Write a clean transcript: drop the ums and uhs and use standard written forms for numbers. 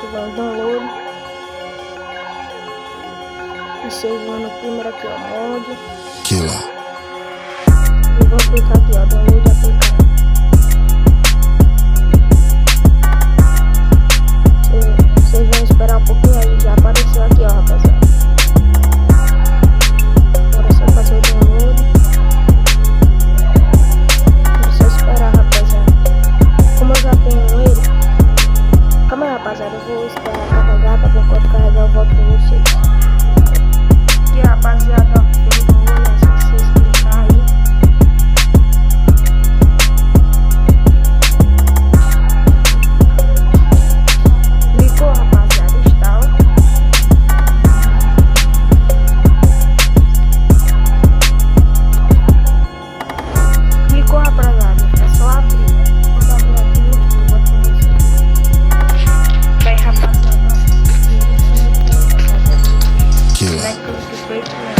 que vem o download. E vocês vão no primeiro aqui, ó, mod. E vou clicar aqui, ó, download aplicar. Vocês vão esperar um pouquinho aí, já apareceu aqui, ó, rapaziada. Agora é só fazer o download. É só esperar, rapaziada. Como eu já tenho ele, calma aí, rapaziada, eu vou esperar carregar, tá bom? Quando carregar eu volto com vocês. Aqui, rapaziada, ó, pelo download, é só vocês clicar aí. Clicou, rapaziada, instala. Clicou, rapaziada, é só abrir. Quando abrir aqui, eu boto com vocês. Bem, rapaziada, ó. Vai clicar feito.